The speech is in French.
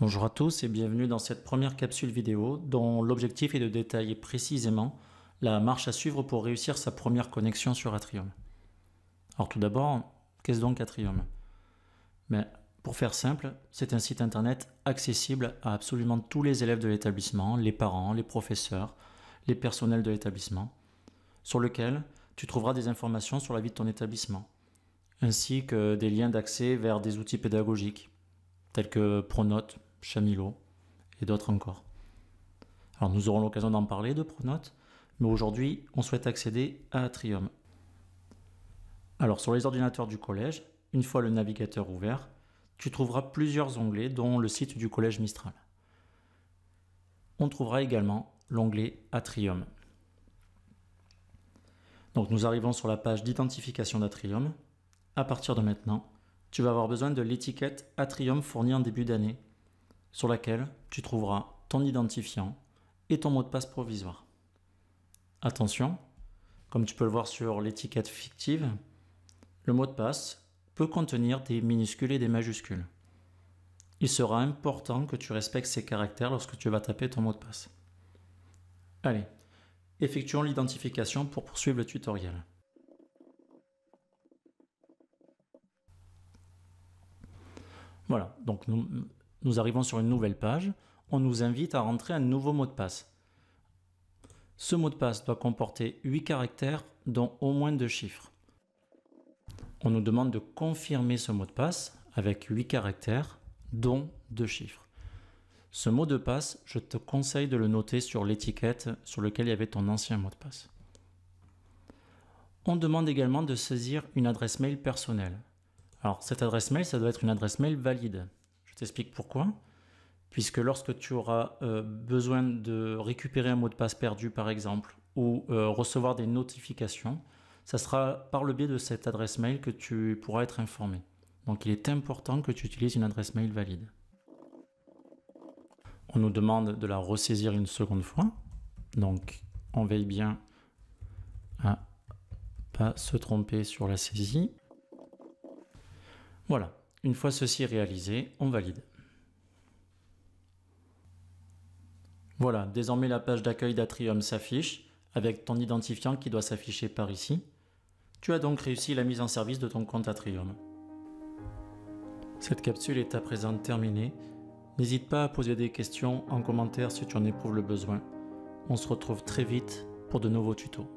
Bonjour à tous et bienvenue dans cette première capsule vidéo dont l'objectif est de détailler précisément la marche à suivre pour réussir sa première connexion sur Atrium. Alors tout d'abord, qu'est-ce donc Atrium? Pour faire simple, c'est un site internet accessible à absolument tous les élèves de l'établissement, les parents, les professeurs, les personnels de l'établissement, sur lequel tu trouveras des informations sur la vie de ton établissement, ainsi que des liens d'accès vers des outils pédagogiques, tels que Pronote, Chamilo et d'autres encore. Alors nous aurons l'occasion d'en parler de Pronote, mais aujourd'hui on souhaite accéder à Atrium. Alors sur les ordinateurs du collège, une fois le navigateur ouvert, tu trouveras plusieurs onglets dont le site du collège Mistral. On trouvera également l'onglet Atrium. Donc nous arrivons sur la page d'identification d'Atrium. À partir de maintenant, tu vas avoir besoin de l'étiquette Atrium fournie en début d'année, sur laquelle tu trouveras ton identifiant et ton mot de passe provisoire. Attention, comme tu peux le voir sur l'étiquette fictive, le mot de passe peut contenir des minuscules et des majuscules. Il sera important que tu respectes ces caractères lorsque tu vas taper ton mot de passe. Allez, effectuons l'identification pour poursuivre le tutoriel. Voilà, donc nous arrivons sur une nouvelle page. On nous invite à rentrer un nouveau mot de passe. Ce mot de passe doit comporter 8 caractères, dont au moins 2 chiffres. On nous demande de confirmer ce mot de passe avec 8 caractères, dont 2 chiffres. Ce mot de passe, je te conseille de le noter sur l'étiquette sur laquelle il y avait ton ancien mot de passe. On demande également de saisir une adresse mail personnelle. Alors cette adresse mail, ça doit être une adresse mail valide. Je t'explique pourquoi. Puisque lorsque tu auras besoin de récupérer un mot de passe perdu par exemple, ou recevoir des notifications, ça sera par le biais de cette adresse mail que tu pourras être informé. Donc il est important que tu utilises une adresse mail valide. On nous demande de la ressaisir une seconde fois. Donc on veille bien à pas se tromper sur la saisie. Voilà, une fois ceci réalisé, on valide. Voilà, désormais la page d'accueil d'Atrium s'affiche avec ton identifiant qui doit s'afficher par ici. Tu as donc réussi la mise en service de ton compte Atrium. Cette capsule est à présent terminée. N'hésite pas à poser des questions en commentaire si tu en éprouves le besoin. On se retrouve très vite pour de nouveaux tutos.